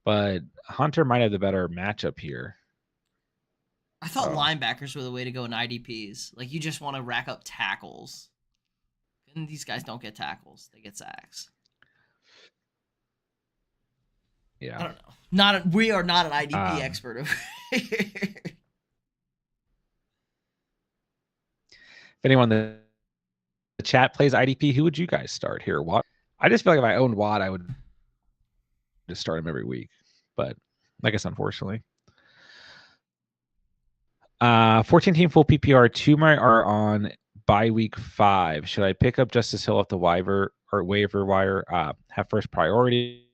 but Hunter might have the better matchup here. I thought So linebackers were the way to go in IDPs. Like you just want to rack up tackles, and these guys don't get tackles; they get sacks. I yeah. don't know. We are not an IDP Um, expert over here. if anyone in the chat plays IDP, who would you guys start here? Watt? I just feel like if I owned Watt, I would just start him every week. But I guess unfortunately. 14 team full PPR. Two are on bye week 5. Should I pick up Justice Hill off the waiver wire? Have first priority.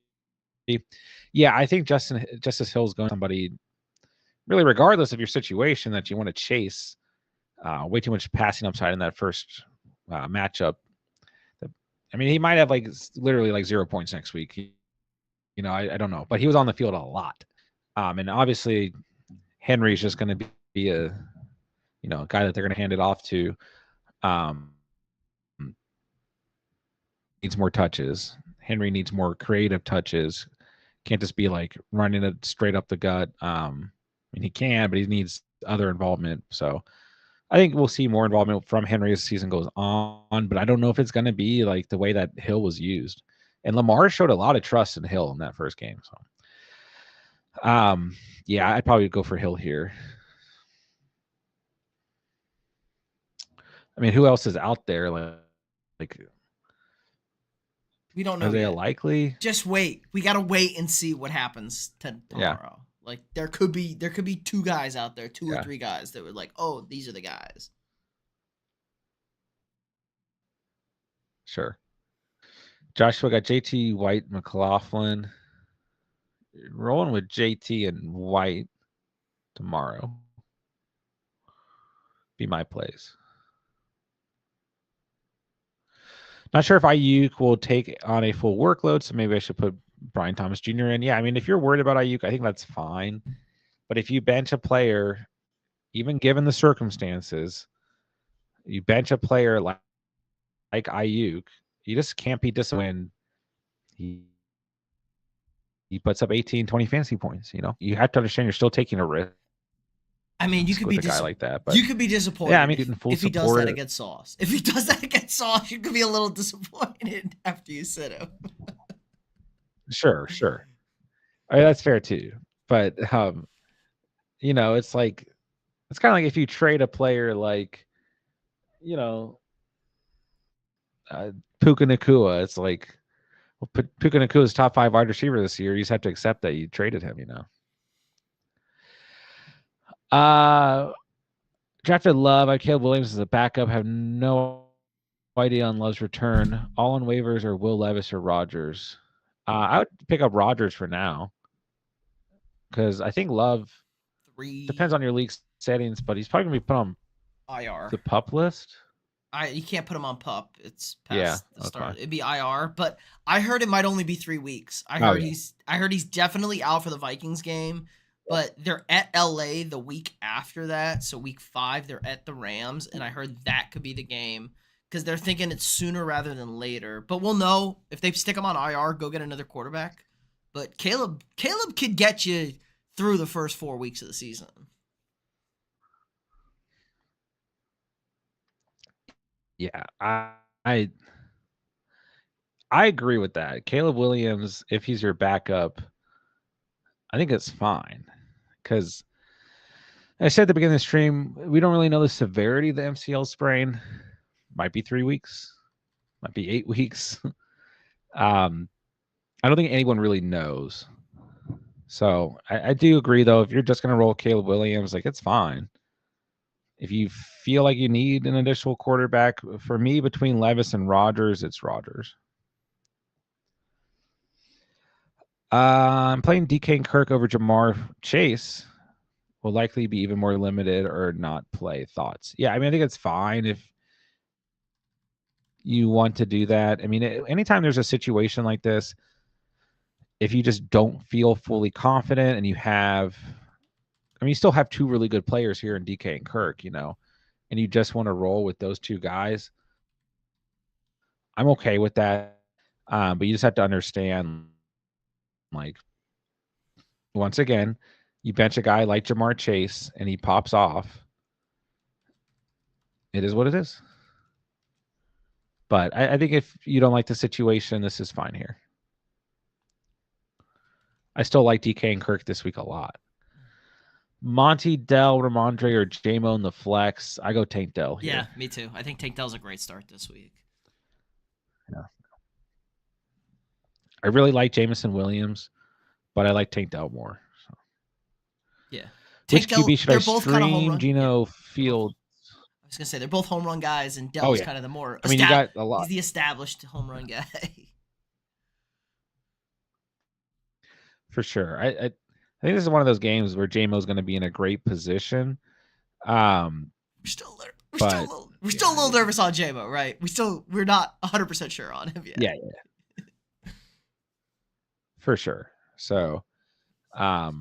Yeah, I think Justice Hill is going to somebody really, regardless of your situation, that you want to chase. Way too much passing upside in that first matchup. I mean, he might have like literally like 0 points next week. I don't know, but he was on the field a lot. And obviously Henry's just going to be a guy that they're going to hand it off to. Needs more touches. Henry needs more creative touches. Can't just be like running it straight up the gut. I mean, he can, but he needs other involvement. So I think we'll see more involvement from Henry as the season goes on, but I don't know if it's going to be like the way that Hill was used. And Lamar showed a lot of trust in Hill in that first game. So, yeah, I'd probably go for Hill here. I mean, who else is out there? Like We don't know Isaiah yet. Likely? Just wait. We gotta wait and see what happens Yeah, tomorrow. Like there could be two guys out there, two or yeah, three guys that were like, oh, these are the guys. sure. Joshua got JT, White, McLaughlin. Rolling with JT and White tomorrow. Be my plays. Not sure if Ayuk will take on a full workload, so maybe I should put Brian Thomas Jr. in. Yeah, I mean, if you're worried about Ayuk, I think that's fine. But if you bench a player, even given the circumstances, you bench a player like Ayuk, you just can't be disappointed when he puts up 18, 20 fantasy points. You have to understand you're still taking a risk I mean, with a guy like that. But you could be yeah, I disappointed mean, getting full if he does that support. against Sauce. If he does that against Sauce, you could be a little disappointed after you sit him. Sure. I mean, that's fair too. But it's like it's kind of like if you trade a player like you know Puka Nakua. It's like, well, Puka Nakua's top 5 wide receiver this year. You just have to accept that you traded him. Uh, Drafted Love. I Caleb Williams as a backup. Have no idea on Love's return. All on waivers are Will Levis or Rogers. I would pick up Rogers for now because I think Love depends 3 on your league settings, but he's probably gonna be put on IR. the pup list. You can't put him on pup. It's Yeah. past the Okay. start. It'd be IR, but I heard it might only be 3 weeks. Oh yeah. I heard he's definitely out for the Vikings game, but they're at LA the week after that. So week 5, they're at the Rams, and I heard that could be the game because they're thinking it's sooner rather than later. But we'll know if they stick him on IR, go get another quarterback. But Caleb could get you through the first 4 weeks of the season. Yeah. I agree with that. Caleb Williams, if he's your backup, I think it's fine because I said at the beginning of the stream, we don't really know the severity of the MCL sprain. Might be 3 weeks, might be 8 weeks. um, I don't think anyone really knows. So I do agree though. If you're just gonna roll Caleb Williams, like it's fine. If you feel like you need an additional quarterback, for me between Levis and Rogers, it's Rogers. I'm playing DK and Kirk over Jamar Chase. Will likely be even more limited or not play. Thoughts? Yeah, I mean, I think it's fine if you want to do that. I mean, anytime there's a situation like this, if you just don't feel fully confident and you still have 2 really good players here in DK and Kirk, and you just want to roll with those 2 guys, I'm okay with that. But you just have to understand, like, once again, you bench a guy like Jamar Chase and he pops off. It is what it is. But I think if you don't like the situation, this is fine here. I still like DK and Kirk this week a lot. Monty, Dell, Ramondre, or JMO in the flex. I go Tank Dell here. Yeah, me too. I think Tank Dell's a great start this week. Yeah. I really like Jameson Williams, but I like Tank Dell more. So. Yeah. Which Tank Dell, QB should I they're both kind of home stream? run. Geno Yeah. Fields. I was gonna say they're both home run guys, and Oh, Dell's yeah. kind of the more. I mean, you got a lot. He's the established home run guy. For sure. I think this is one of those games where JMO's going to be in a great position. We're still a little nervous on JMO, right? We're not 100% sure on him yet. Yeah. For sure. So, yeah,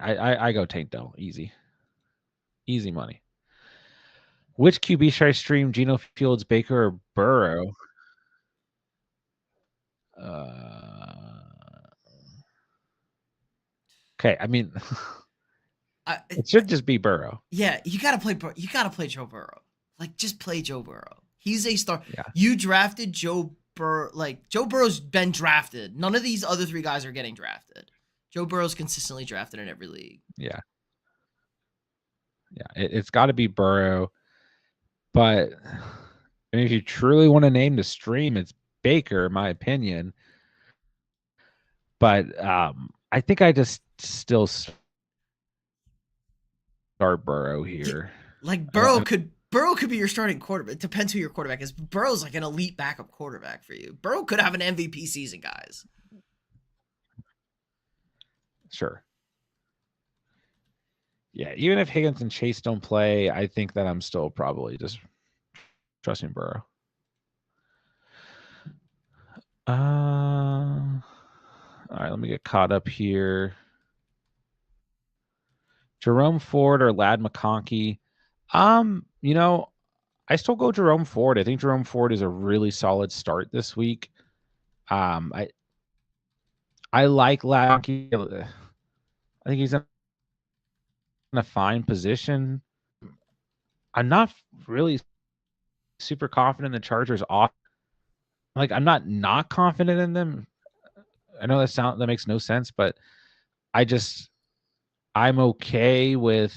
I go Tank Dell. Easy money. Which QB should I stream? Geno Fields, Baker, or Burrow? Okay, I mean, it should just be Burrow. Yeah, you gotta play Joe Burrow. Like, just play Joe Burrow. He's a star. Yeah. You drafted Joe Burrow. Like, Joe Burrow's been drafted. None of these other 3 guys are getting drafted. Joe Burrow's consistently drafted in every league. Yeah. It's got to be Burrow. But I mean, if you truly want to name the stream, it's Baker, in my opinion. But I think I just still start Burrow here. Like, Burrow could be your starting quarterback. It depends who your quarterback is. Burrow's like an elite backup quarterback for you. Burrow could have an MVP season, guys. Sure. Yeah, even if Higgins and Chase don't play, I think that I'm still probably just trusting Burrow. All right, let me get caught up here. Jerome Ford or Lad McConkey? I still go Jerome Ford. I think Jerome Ford is a really solid start this week. I like Lad McConkey. I think he's in a fine position. I'm not really super confident in the Chargers off. Like, I'm not confident in them. I know that makes no sense, but I'm okay with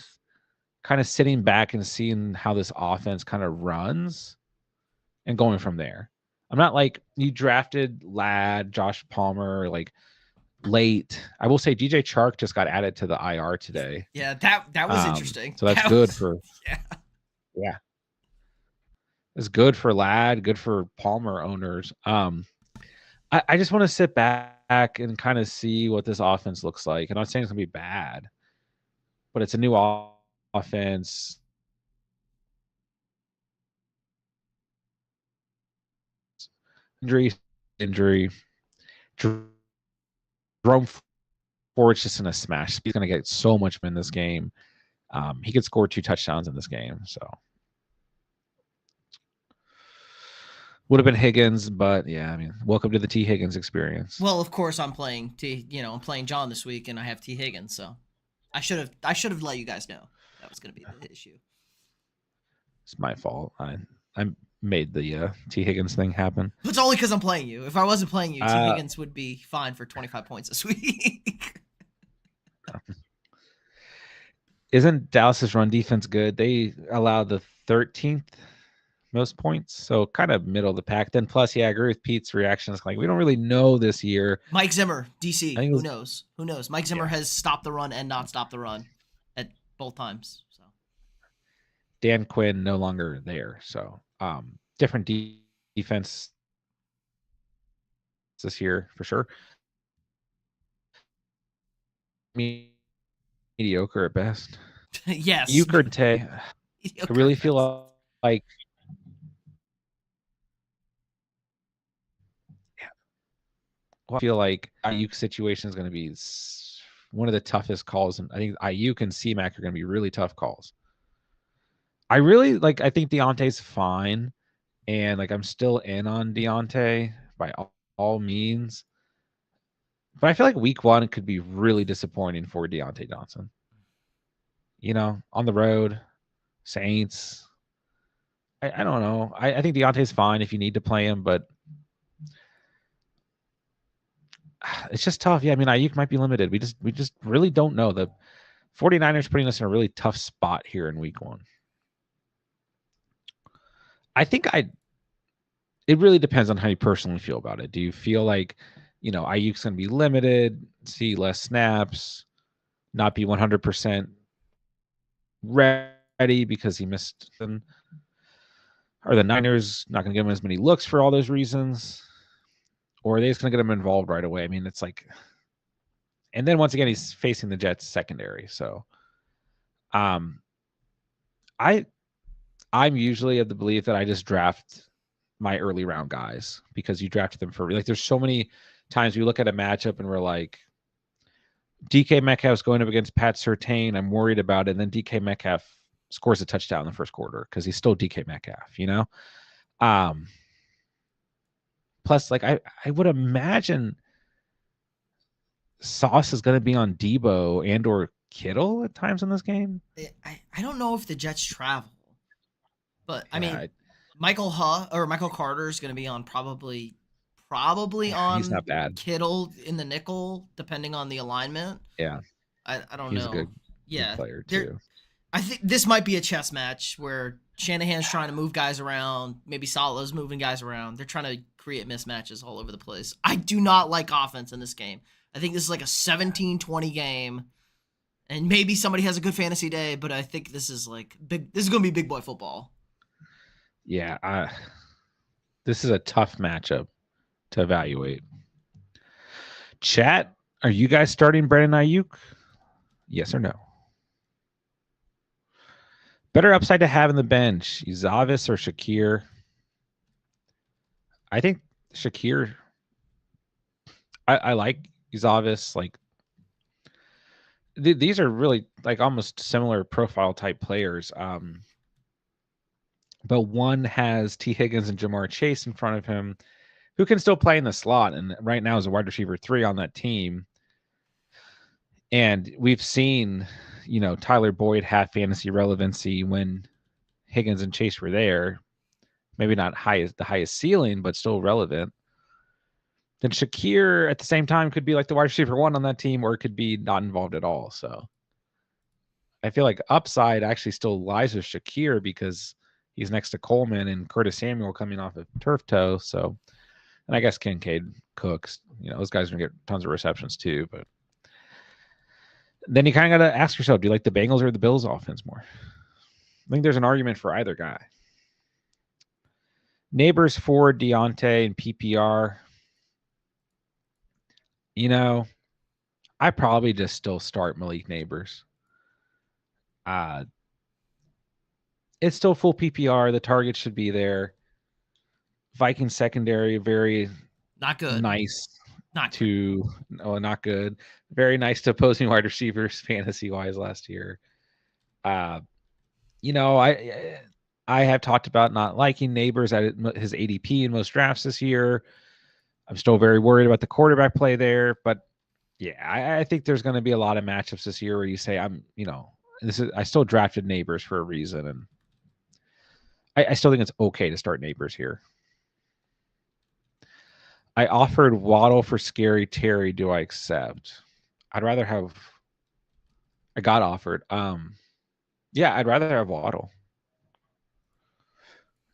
kind of sitting back and seeing how this offense kind of runs and going from there. I'm not like you drafted Ladd, Josh Palmer, like late. I will say DJ Chark just got added to the IR today. Yeah, that was interesting. So that's good for yeah. It's good for Ladd, good for Palmer owners. I just want to sit back and kind of see what this offense looks like. I'm not saying it's gonna be bad, but it's a new offense. Injury. Jerome Ford's just in a smash. He's going to get so much in this game. He could score 2 touchdowns in this game. So would have been Higgins, but yeah, I mean, welcome to the T Higgins experience. Well, of course, I'm playing John this week, and I have T Higgins, so I should have let you guys know that was going to be the issue. It's my fault. I made the T Higgins thing happen. It's only because I'm playing you. If I wasn't playing you, T Higgins would be fine for 25 points this week. Isn't Dallas's run defense good? They allow the 13th most points, so kind of middle of the pack. Then plus, yeah, I agree with Pete's reactions. Like, we don't really know this year. Mike Zimmer, DC. Who knows? Mike Zimmer has stopped the run and not stopped the run at both times. So Dan Quinn no longer there. So different defense this year for sure. Mediocre at best. Yes. I really feel like I feel like Ayuk situation is going to be one of the toughest calls, and I think Ayuk and C-Mac are going to be really tough calls. I think Deontay's fine, and like I'm still in on Deontay by all means. But I feel like week one could be really disappointing for Deontay Johnson. On the road, Saints. I don't know. I think Deontay's fine if you need to play him, but it's just tough. Yeah, I mean, Ayuk might be limited. We just really don't know. The 49ers putting us in a really tough spot here in week one. I think it really depends on how you personally feel about it. Do you feel like, Ayuk's going to be limited, see less snaps, not be 100% ready because he missed, are the Niners not going to give him as many looks for all those reasons? Or are they just going to get him involved right away? I mean, it's like, and then once again, he's facing the Jets secondary. So, um, I, I'm usually of the belief that I just draft my early round guys because you drafted them for like. There's so many times we look at a matchup and we're like, DK Metcalf's going up against Pat Surtain. I'm worried about it. And then DK Metcalf scores a touchdown in the first quarter because he's still DK Metcalf. Um, Plus, like I would imagine Sauce is going to be on Debo and or Kittle at times in this game. I don't know if the Jets travel, but I Yeah, mean, Michael Carter is going to be on probably he's on not bad. Kittle in the nickel, depending on the alignment. Yeah, I don't he's a know. good Yeah, player there. too. I think this might be a chess match where Shanahan's trying to move guys around. Maybe Salah's moving guys around. They're trying to create mismatches all over the place. I do not like offense in this game. I think this is like a 17-20 game. And maybe somebody has a good fantasy day, but I think this is like big. This is going to be big boy football. Yeah, this is a tough matchup to evaluate. Chat, are you guys starting Brandon Ayuk? Yes or no? Better upside to have in the bench, Zavis or Shakir? I think Shakir. I like Zavis. Like these are really like almost similar profile type players. But one has T. Higgins and Jamar Chase in front of him, who can still play in the slot, and right now is a wide receiver 3 on that team. And we've seen, Tyler Boyd have fantasy relevancy when Higgins and Chase were there. Maybe not the highest ceiling, but still relevant. Then Shakir at the same time could be like the wide receiver 1 on that team, or it could be not involved at all. So I feel like upside actually still lies with Shakir because he's next to Coleman and Curtis Samuel coming off of turf toe. So, and I guess Kincaid, Cooks, those guys are going to get tons of receptions too. But then you kind of got to ask yourself, do you like the Bengals or the Bills offense more? I think there's an argument for either guy. Neighbors for Deontay and PPR. I probably just still start Malik Neighbors. It's still full PPR. The target should be there. Viking secondary, very Not good. Nice not to not good. Very nice to opposing wide receivers fantasy wise last year. I have talked about not liking Neighbors at his ADP in most drafts this year. I'm still very worried about the quarterback play there, but yeah, I think there's going to be a lot of matchups this year where you say I still drafted Neighbors for a reason, and I still think it's okay to start Neighbors here. I offered Waddle for Scary Terry. Do I accept? I'd rather have. I got offered. Yeah, I'd rather have Waddle,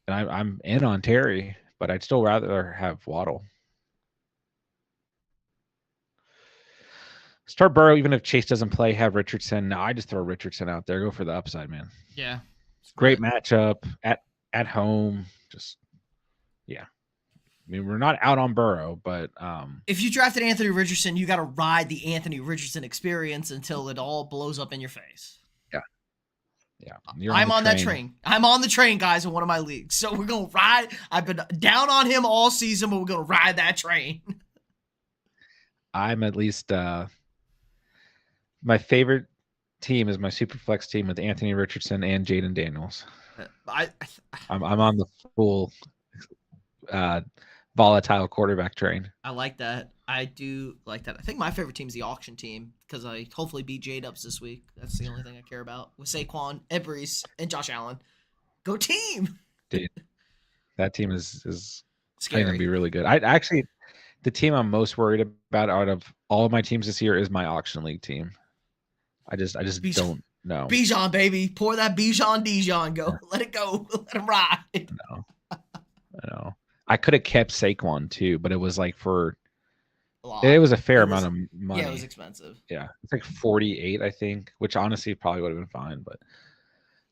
and I'm in on Terry, but I'd still rather have Waddle. Start Burrow, even if Chase doesn't play. Have Richardson. No, I just throw Richardson out there. Go for the upside, man. Yeah, great matchup at home. Just yeah. I mean, we're not out on Burrow, but if you drafted Anthony Richardson, you got to ride the Anthony Richardson experience until it all blows up in your face. Yeah. I'm on that train. I'm on the train, guys, in one of my leagues. So we're going to ride. I've been down on him all season, but we're going to ride that train. I'm at least my favorite team is my Superflex team with Anthony Richardson and Jaden Daniels. I'm on the full volatile quarterback train. I like that. I do like that. I think my favorite team is the auction team because I hopefully beat J-Dubs this week. That's the only thing I care about with Saquon, Ed Brees, and Josh Allen. Go team! Dude, that team is I think gonna Scary. be really good. I actually the team I'm most worried about out of all of my teams this year is my auction league team. I just Bijan, don't know. Bijan, baby. Pour that Bijan Dijon. Go. Let it go. Let him ride. No, I know. I could have kept Saquon too, but it was like for A lot. it was a fair It amount was, of yeah, it was money. expensive. Yeah, it's like 48, I think, which honestly probably would have been fine, but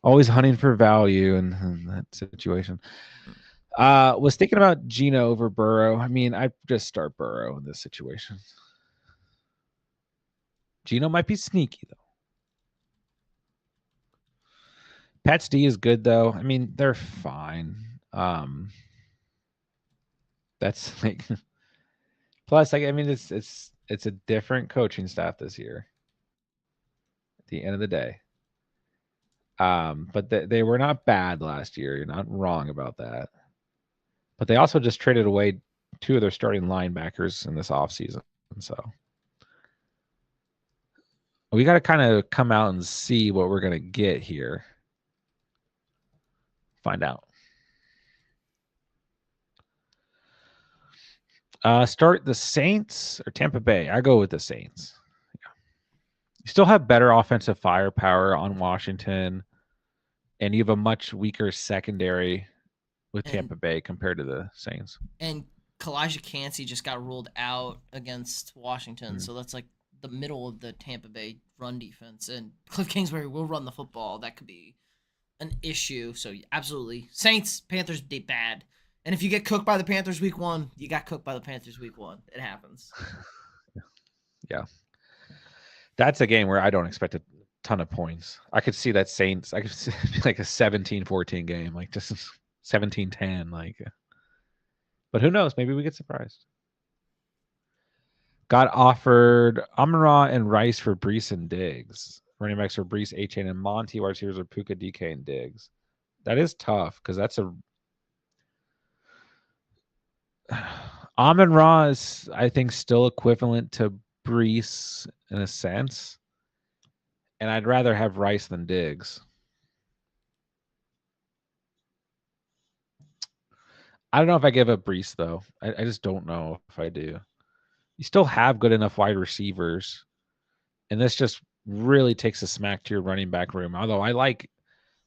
always hunting for value in that situation. Was thinking about Gino over Burrow. I mean, I'd just start Burrow in this situation. Gino might be sneaky though. Pat's D is good though. I mean, they're fine. That's like plus, like I mean, it's a different coaching staff this year. At the end of the day, but they were not bad last year. You're not wrong about that. But they also just traded away two of their starting linebackers in this offseason. So we got to kind of come out and see what we're going to get here. Find out. Start the Saints or Tampa Bay. I go with the Saints. Yeah. You still have better offensive firepower on Washington, and you have a much weaker secondary with And Tampa Bay compared to the Saints. and Kalijah Cansey just got ruled out against Washington, Mm. so that's like the middle of the Tampa Bay run defense. And Cliff Kingsbury will run the football. That could be an issue. So absolutely, Saints, Panthers, they bad. And if you get cooked by the Panthers week 1, you got cooked by the Panthers week 1. It happens. Yeah. That's a game where I don't expect a ton of points. I could see that Saints, I could see like a 17-14 game, like just 17-10. Like, but who knows? Maybe we get surprised. Got offered Amon-Ra and Rice for Brees and Diggs. Running backs for Brees, A-Chain, and Monty. Wide receivers are Puka, DK, and Diggs. That is tough because that's a Amon-Ra is, I think, still equivalent to Brees in a sense. And I'd rather have Rice than Diggs. I don't know if I give up Brees, though. I just don't know if I do. You still have good enough wide receivers. And this just really takes a smack to your running back room. Although I think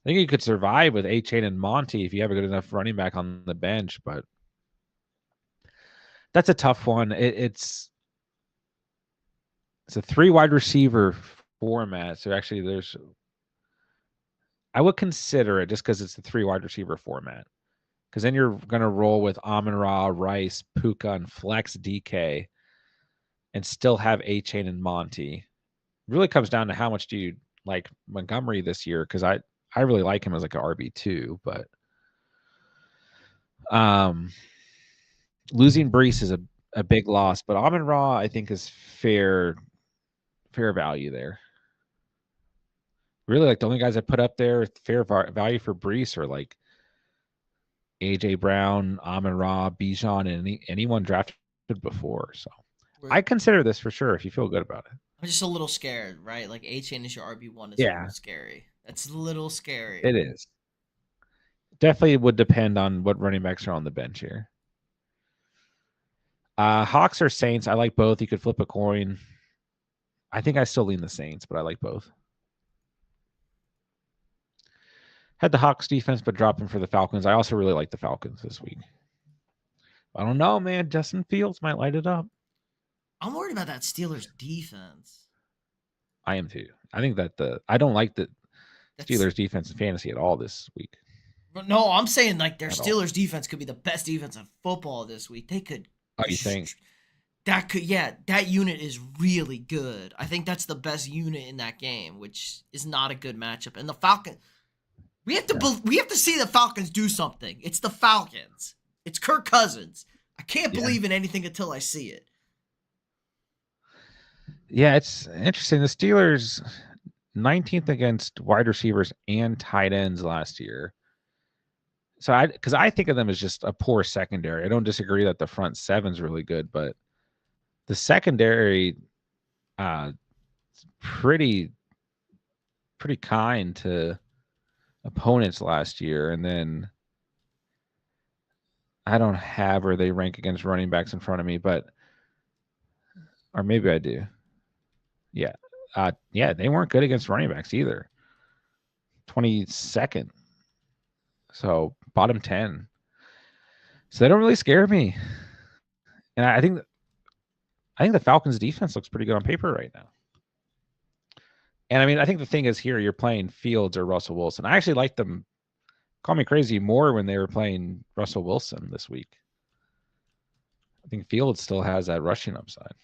you could survive with A-Chain and Monty if you have a good enough running back on the bench. But that's a tough one. It's a 3 wide receiver format. So actually I would consider it just because it's the 3 wide receiver format. Because then you're going to roll with Amon-Ra, Rice, Puka, and Flex DK and still have A-Chain and Monty. It really comes down to how much do you like Montgomery this year, because I really like him as like an RB2, but losing Brees is a big loss. But Amon-Ra, I think, is fair value there. Really, like the only guys I put up there fair value for Brees are like AJ Brown, Amon-Ra, Bijan, and anyone drafted before. So I consider this for sure if you feel good about it. I'm just a little scared, right? Like A-Chain is your RB1 is a Yeah, little scary. That's a little scary. it is. Definitely would depend on what running backs are on the bench here. Hawks or Saints, I like both. You could flip a coin. I think I still lean the Saints, but I like both. Had the Hawks defense, but dropped them for the Falcons. I also really like the Falcons this week. I don't know, man. Justin Fields might light it up. I'm worried about that Steelers defense. I am too. I think that I don't like the Steelers defense in fantasy at all this week. But no, I'm saying like their At all. Steelers defense could be the best defense in football this week. They could. Oh, you think? That unit is really good. I think that's the best unit in that game, which is not a good matchup. And the Falcons, we have to see the Falcons do something. It's the Falcons. It's Kirk Cousins. I can't believe in anything until I see it. Yeah, it's interesting. The Steelers 19th against wide receivers and tight ends last year. So because I think of them as just a poor secondary. I don't disagree that the front seven's really good, but The secondary, uh, pretty kind to opponents last year, and then I don't have where they rank against running backs in front of me, but or maybe I do. Yeah, yeah, they weren't good against running backs either. 22nd, so bottom 10. So they don't really scare me, and I think the Falcons' defense looks pretty good on paper right now. And I mean, I think the thing is here you're playing Fields or Russell Wilson. I actually like them. Call me crazy more when they were playing Russell Wilson this week. I think Fields still has that rushing upside.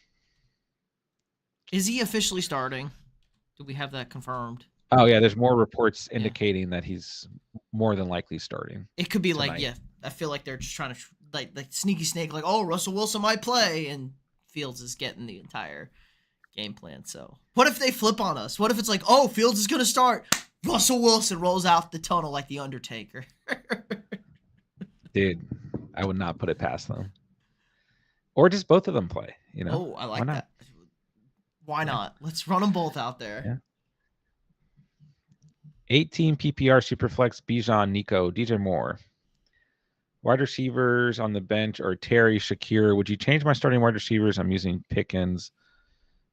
Is he officially starting? Do we have that confirmed? Oh yeah, there's more reports indicating that he's more than likely starting. It could be tonight. like, yeah, I feel like they're just trying to like sneaky snake, like, oh, Russell Wilson might play, and Fields is getting the entire game plan. So what if they flip on us? What if it's like, oh, Fields is gonna start, Russell Wilson rolls out the tunnel like the Undertaker? Dude, I would not put it past them. Or just both of them play, you know? Oh, I like that. Why not? Let's run them both out there. Yeah. 18 PPR Superflex, Bijan, Nico, DJ Moore. Wide receivers on the bench are Terry, Shakir. Would you change my starting wide receivers? I'm using Pickens.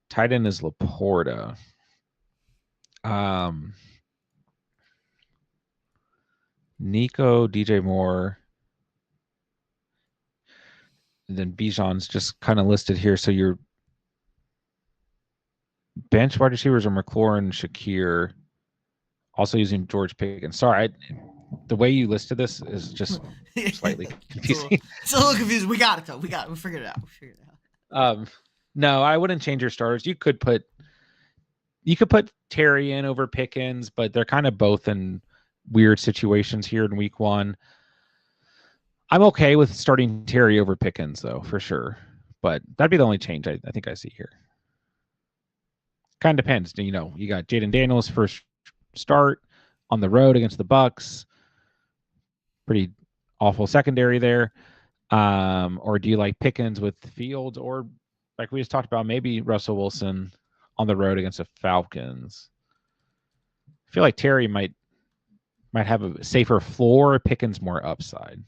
Tight end is Laporta. Nico, DJ Moore. And then Bijan's just kind of listed here. So your bench wide receivers are McLaurin, Shakir. Also using George Pickens. Sorry, the way you listed this is just slightly confusing. It's a little confusing. We got it though. We figured it out. No, I wouldn't change your starters. You could put Terry in over Pickens, but they're kind of both in weird situations here in week 1. I'm okay with starting Terry over Pickens though, for sure. But that'd be the only change I think I see here. Kind of depends. You know, you got Jaden Daniels first start on the road against the Bucks. Pretty awful secondary there. Or do you like Pickens with Fields, or like we just talked about, maybe Russell Wilson on the road against the Falcons? I feel like Terry might have a safer floor, Pickens more upside.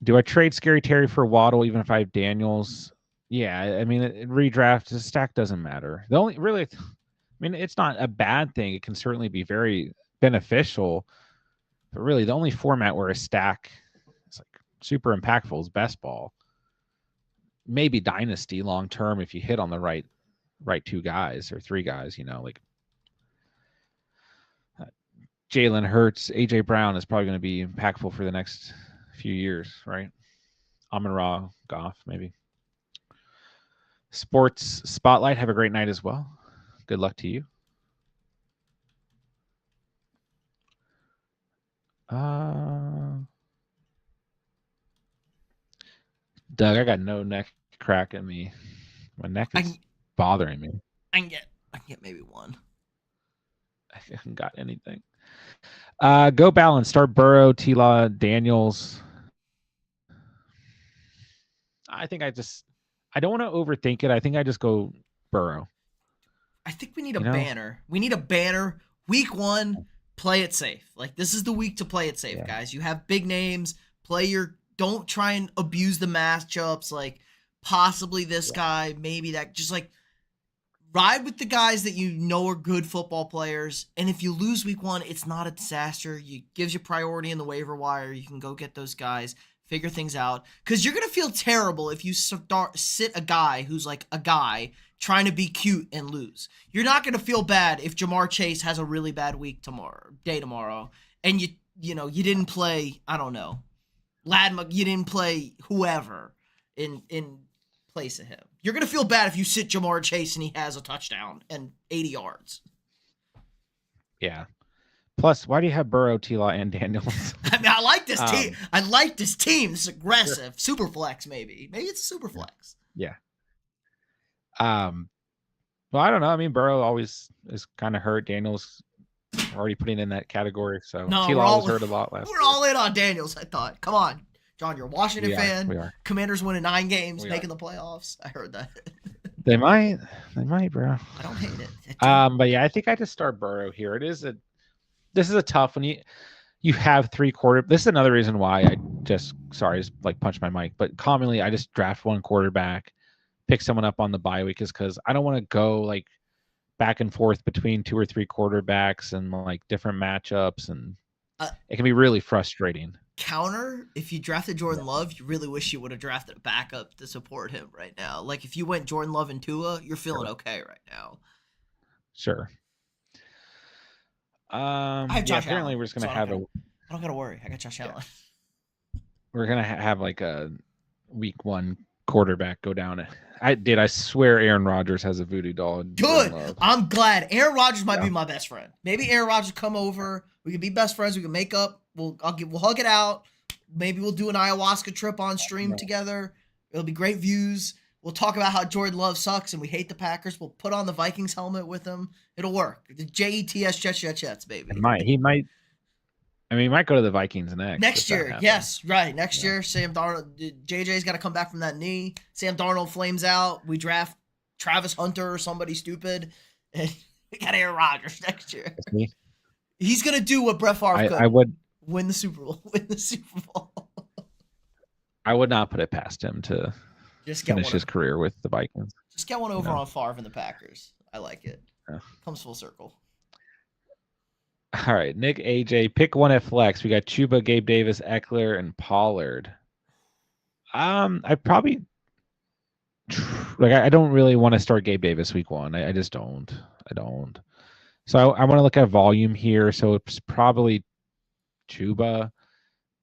Do I trade Scary Terry for Waddle even if I have Daniels? Yeah, I mean, redraft, the stack doesn't matter. The only really, I mean, it's not a bad thing. It can certainly be very beneficial, but really the only format where a stack is like super impactful is best ball. Maybe dynasty long term if you hit on the right 2 guys or 3 guys, you know, like Jalen Hurts, AJ Brown is probably going to be impactful for the next few years, right? Amon-Ra, Goff, maybe. Sports Spotlight, have a great night as well. Good luck to you. Doug, I got no neck crack in me. My neck is bothering me. I can get maybe one. I haven't got anything. Go balance. Start Burrow, T-Law, Daniels. I think I don't want to overthink it. I think I just go Burrow. I think we need a banner. We need a banner. Week 1, play it safe. Like, this is the week to play it safe, guys. You have big names. Don't try and abuse the matchups. Like, possibly this guy, maybe that. Just, like, ride with the guys that you know are good football players. And if you lose week 1, it's not a disaster. It gives you priority in the waiver wire. You can go get those guys, figure things out. Because you're going to feel terrible if you sit a guy who's like a guy trying to be cute and lose. You're not going to feel bad if Jamar Chase has a really bad week tomorrow, and you didn't play, I don't know, you didn't play whoever in place of him. You're going to feel bad if you sit Jamar Chase and he has a touchdown and 80 yards. Yeah. Plus, why do you have Burrow, T-Law, and Daniels? I mean, I like this team. I like this team. It's aggressive. Sure. Super flex, maybe. Maybe it's a super flex. Yeah. Well, I don't know. I mean, Burrow always is kind of hurt. Daniels already putting in that category. So no, T-Law was hurt a lot last We're all in on Daniels, I thought. Come on. John, you're a Washington We are. fan. We are. Commanders winning 9 games, We are. making the playoffs. I heard that. They might. They might, bro. I don't hate it. John, But yeah, I think I just start Burrow here. This is a tough one. You have 3 quarter. This is another reason why I just like punched my mic. But commonly, I just draft 1 quarterback, pick someone up on the bye week, is because I don't want to go like back and forth between 2 or 3 quarterbacks and like different matchups, and it can be really frustrating. Counter, if you drafted Jordan Love, you really wish you would have drafted a backup to support him right now. Like if you went Jordan Love and Tua, you're feeling okay right now. Sure. I have Josh apparently Allen, we're just gonna so have I don't gotta worry. I got Josh Allen. We're gonna have like a week 1 quarterback go down. I swear Aaron Rodgers has a voodoo doll. Good. I'm glad. Aaron Rodgers might be my best friend. Maybe Aaron Rodgers come over. We can be best friends. We can make up. We'll hug it out. Maybe we'll do an ayahuasca trip on stream together. It'll be great views. We'll talk about how Jordan Love sucks and we hate the Packers. We'll put on the Vikings helmet with him. It'll work. The JETS Jets, baby. He might. I mean, he might go to the Vikings next year. Yes, right. Next year, Sam Darnold. JJ's got to come back from that knee. Sam Darnold flames out. We draft Travis Hunter or somebody stupid. And we got Aaron Rodgers next year. He's gonna do what Brett Favre could. I would win the Super Bowl. Win the Super Bowl. I would not put it past him to just finish his career with the Vikings. Just get one over on Favre and the Packers. I like it. Yeah. Comes full circle. All right, Nick, AJ, pick one at flex. We got Chuba, Gabe Davis, Eckler, and Pollard. I probably I don't really want to start Gabe Davis week 1. I just don't. I don't. So I want to look at volume here. So it's probably Chuba,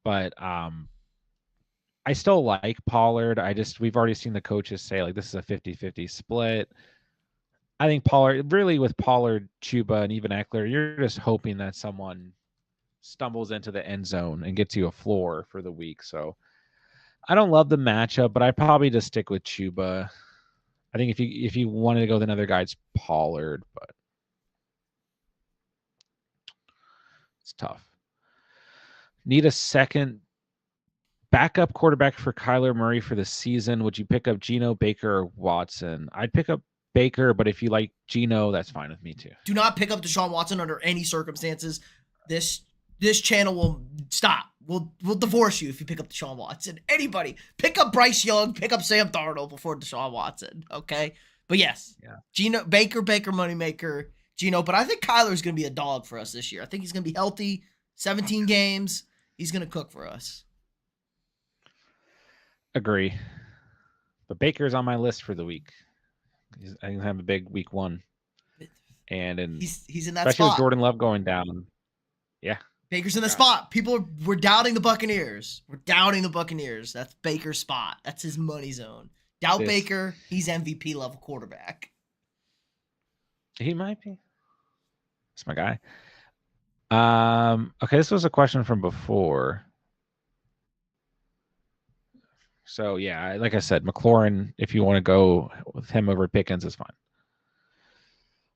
but I still like Pollard. We've already seen the coaches say like this is a 50-50 split. I think Pollard, with Pollard, Chuba, and even Eckler, you're just hoping that someone stumbles into the end zone and gets you a floor for the week. So I don't love the matchup, but I probably just stick with Chuba. I think if you wanted to go with another guy, it's Pollard, but it's tough. Need a second backup quarterback for Kyler Murray for the season. Would you pick up Geno, Baker, or Watson? I'd pick up Baker, but if you like Geno, that's fine with me too. Do not pick up Deshaun Watson under any circumstances. This channel will stop. We'll divorce you if you pick up Deshaun Watson. Anybody, pick up Bryce Young, pick up Sam Darnold before Deshaun Watson. Okay, but yes, Geno, Baker, moneymaker, Geno. But I think Kyler's going to be a dog for us this year. I think he's going to be healthy. 17 games, he's going to cook for us. Agree. But Baker's on my list for the week. I can have a big week 1, and he's in that especially spot. With Jordan Love going down. Yeah, Baker's in the spot. We're doubting the Buccaneers. That's Baker's spot. That's his money zone. Baker. He's MVP level quarterback. He might be. That's my guy. Okay, this was a question from before. So, yeah, like I said, McLaurin, if you want to go with him over Pickens, is fine.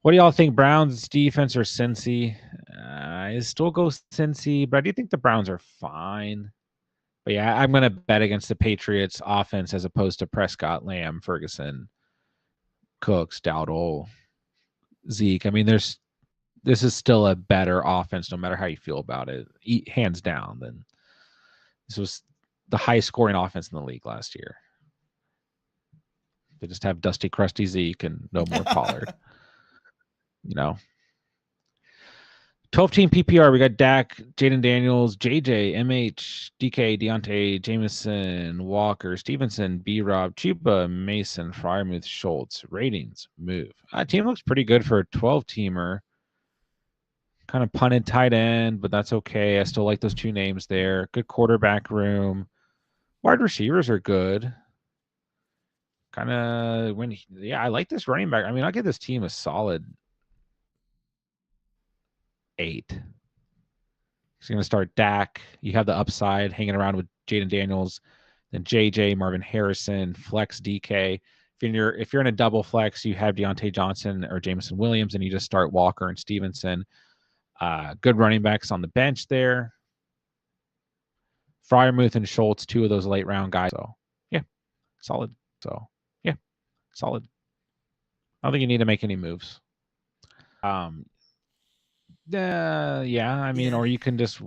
What do y'all think, Browns defense or Cincy? I still go Cincy, but I do think the Browns are fine. But, yeah, I'm going to bet against the Patriots offense as opposed to Prescott, Lamb, Ferguson, Cooks, Dowdle, Zeke. I mean, this is still a better offense no matter how you feel about it, hands down. Than this was the highest scoring offense in the league last year. They just have dusty, crusty Zeke and no more Pollard. 12-team PPR. We got Dak, Jaden Daniels, JJ, MH, DK, Deontay, Jameson, Walker, Stevenson, B-Rob, Chuba, Mason, Freiermuth, Schultz. Ratings, move. Team looks pretty good for a 12-teamer. Kind of punted tight end, but that's okay. I still like those 2 names there. Good quarterback room. Wide receivers are good. I like this running back. I mean, I'll give this team a solid 8. He's going to start Dak. You have the upside hanging around with Jaden Daniels, then JJ, Marvin Harrison, flex DK. If you're in a double flex, you have Deontay Johnson or Jameson Williams, and you just start Walker and Stevenson. Good running backs on the bench there. Fryermuth and Schultz, 2 of those late round guys. So yeah, solid. So yeah, solid. I don't think you need to make any moves. Yeah, I mean, Yeah. or you can just